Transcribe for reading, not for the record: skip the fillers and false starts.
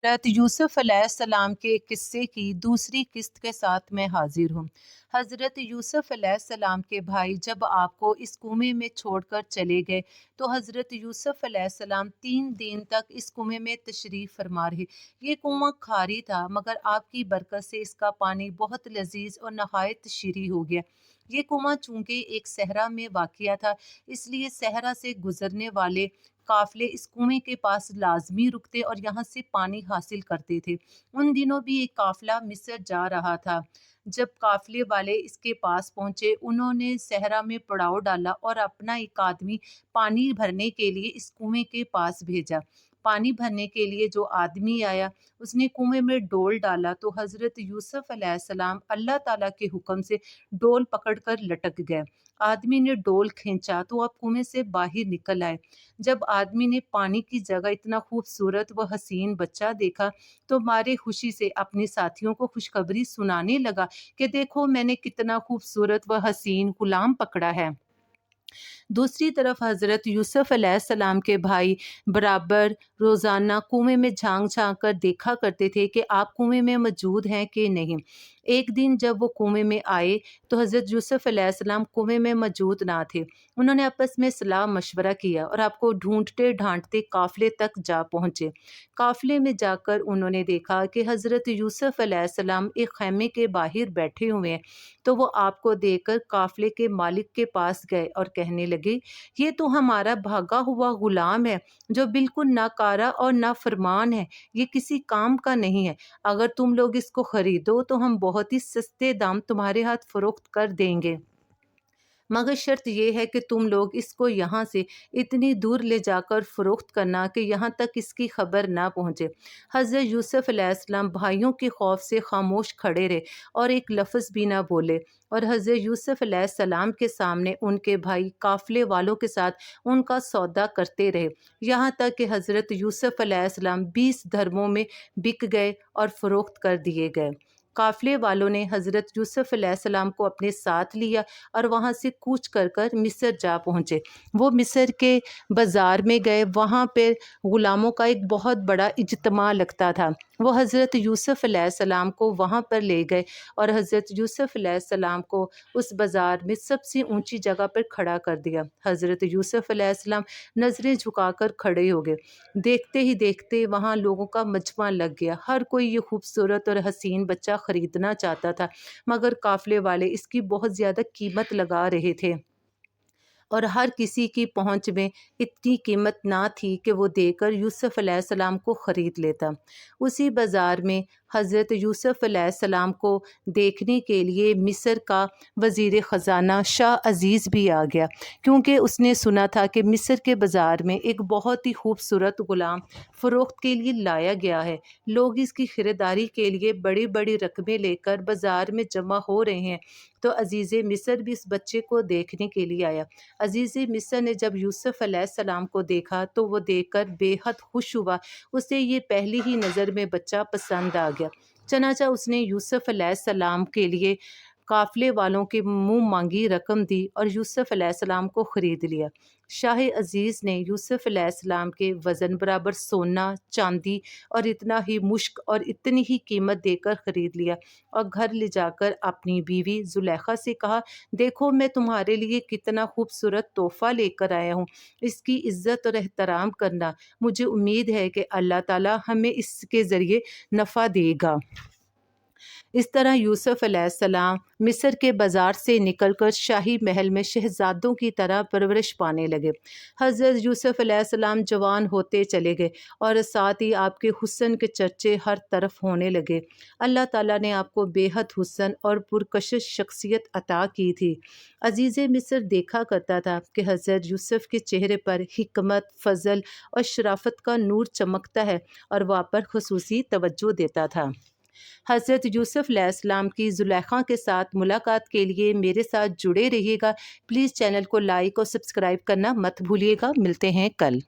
حضرت یوسف علیہ السلام کے قصے کی دوسری قسط کے ساتھ میں حاضر ہوں۔ حضرت یوسف علیہ السلام کے بھائی جب آپ کو اس کنویں میں چھوڑ کر چلے گئے تو حضرت یوسف علیہ السلام 3 دن تک اس کنویں میں تشریف فرما رہے۔ یہ کنواں کھاری تھا مگر آپ کی برکت سے اس کا پانی بہت لذیذ اور نہایت شیریں ہو گیا۔ یہ کنواں چونکہ ایک صحرا میں واقع تھا، اس لیے صحرا سے گزرنے والے قافلے اس کنویں کے پاس لازمی رکتے اور یہاں سے پانی حاصل کرتے تھے۔ ان دنوں بھی ایک قافلہ مصر جا رہا تھا۔ جب قافلے والے اس کے پاس پہنچے، انہوں نے صحرا میں پڑاؤ ڈالا اور اپنا ایک آدمی پانی بھرنے کے لیے اس کنویں کے پاس بھیجا۔ پانی بھرنے کے لیے جو آدمی آیا، اس نے کنویں میں ڈول ڈالا تو حضرت یوسف علیہ السلام اللہ تعالیٰ کے حکم سے ڈول پکڑ کر لٹک گئے۔ آدمی نے ڈول کھینچا تو آپ کنویں سے باہر نکل آئے۔ جب آدمی نے پانی کی جگہ اتنا خوبصورت و حسین بچہ دیکھا تو مارے خوشی سے اپنے ساتھیوں کو خوشخبری سنانے لگا کہ دیکھو میں نے کتنا خوبصورت و حسین غلام پکڑا ہے۔ دوسری طرف حضرت یوسف علیہ السلام کے بھائی برابر روزانہ کنویں میں جھانک جھانک کر دیکھا کرتے تھے کہ آپ کنویں میں موجود ہیں کہ نہیں۔ ایک دن جب وہ کنویں میں آئے تو حضرت یوسف علیہ السلام کنویں میں موجود نہ تھے۔ انہوں نے آپس میں صلاح مشورہ کیا اور آپ کو ڈھونڈتے ڈھانڈتے قافلے تک جا پہنچے۔ قافلے میں جا کر انہوں نے دیکھا کہ حضرت یوسف علیہ السلام ایک خیمے کے باہر بیٹھے ہوئے ہیں، تو وہ آپ کو دیکھ کر قافلے کے مالک کے پاس گئے اور کہنے لگے، یہ تو ہمارا بھاگا ہوا غلام ہے جو بالکل ناکارہ اور نافرمان ہے، یہ کسی کام کا نہیں ہے۔ اگر تم لوگ اس کو خریدو تو ہم بہت ہی سستے دام تمہارے ہاتھ فروخت کر دیں گے، مگر شرط یہ ہے کہ تم لوگ اس کو یہاں سے اتنی دور لے جا کر فروخت کرنا کہ یہاں تک اس کی خبر نہ پہنچے۔ حضرت یوسف علیہ السلام بھائیوں کے خوف سے خاموش کھڑے رہے اور ایک لفظ بھی نہ بولے، اور حضرت یوسف علیہ السلام کے سامنے ان کے بھائی قافلے والوں کے ساتھ ان کا سودا کرتے رہے، یہاں تک کہ حضرت یوسف علیہ السلام 20 درہموں میں بک گئے اور فروخت کر دیے گئے۔ قافلے والوں نے حضرت یوسف علیہ السلام کو اپنے ساتھ لیا اور وہاں سے کوچ کر کر مصر جا پہنچے۔ وہ مصر کے بازار میں گئے، وہاں پہ غلاموں کا ایک بہت بڑا اجتماع لگتا تھا۔ وہ حضرت یوسف علیہ السلام کو وہاں پر لے گئے اور حضرت یوسف علیہ السلام کو اس بازار میں سب سے اونچی جگہ پر کھڑا کر دیا۔ حضرت یوسف علیہ السلام نظریں جھکا کر کھڑے ہو گئے۔ دیکھتے ہی دیکھتے وہاں لوگوں کا مجمع لگ گیا، ہر کوئی یہ خوبصورت اور حسین بچہ خریدنا چاہتا تھا، مگر قافلے والے اس کی بہت زیادہ قیمت لگا رہے تھے اور ہر کسی کی پہنچ میں اتنی قیمت نہ تھی کہ وہ دے کر یوسف علیہ السلام کو خرید لیتا۔ اسی بازار میں حضرت یوسف علیہ السلام کو دیکھنے کے لیے مصر کا وزیر خزانہ شاہ عزیز بھی آ گیا، کیونکہ اس نے سنا تھا کہ مصر کے بازار میں ایک بہت ہی خوبصورت غلام فروخت کے لیے لایا گیا ہے۔ لوگ اس کی خریداری کے لیے بڑی بڑی رقمیں لے کر بازار میں جمع ہو رہے ہیں، تو عزیز مصر بھی اس بچے کو دیکھنے کے لیے آیا۔ عزیز مصر نے جب یوسف علیہ السلام کو دیکھا تو وہ دیکھ کر بے حد خوش ہوا، اسے یہ پہلی ہی نظر میں بچہ پسند آ گیا۔ چنانچہ اس نے یوسف علیہ السلام کے لیے قافلے والوں کے منہ مانگی رقم دی اور یوسف علیہ السلام کو خرید لیا۔ شاہ عزیز نے یوسف علیہ السلام کے وزن برابر سونا، چاندی اور اتنا ہی مشک اور اتنی ہی قیمت دے کر خرید لیا، اور گھر لے جا کر اپنی بیوی زلیخا سے کہا، دیکھو میں تمہارے لیے کتنا خوبصورت تحفہ لے کر آیا ہوں، اس کی عزت اور احترام کرنا، مجھے امید ہے کہ اللہ تعالیٰ ہمیں اس کے ذریعے نفع دے گا۔ اس طرح یوسف علیہ السلام مصر کے بازار سے نکل کر شاہی محل میں شہزادوں کی طرح پرورش پانے لگے۔ حضرت یوسف علیہ السلام جوان ہوتے چلے گئے اور ساتھ ہی آپ کے حسن کے چرچے ہر طرف ہونے لگے۔ اللہ تعالیٰ نے آپ کو بے حد حسن اور پرکشش شخصیت عطا کی تھی۔ عزیز مصر دیکھا کرتا تھا کہ حضرت یوسف کے چہرے پر حکمت، فضل اور شرافت کا نور چمکتا ہے، اور وہ آپ پر خصوصی توجہ دیتا تھا۔ حضرت یوسف علیہ السلام کی زلیخا کے ساتھ ملاقات کے لیے میرے ساتھ جڑے رہیے گا۔ پلیز چینل کو لائک اور سبسکرائب کرنا مت بھولیے گا۔ ملتے ہیں کل۔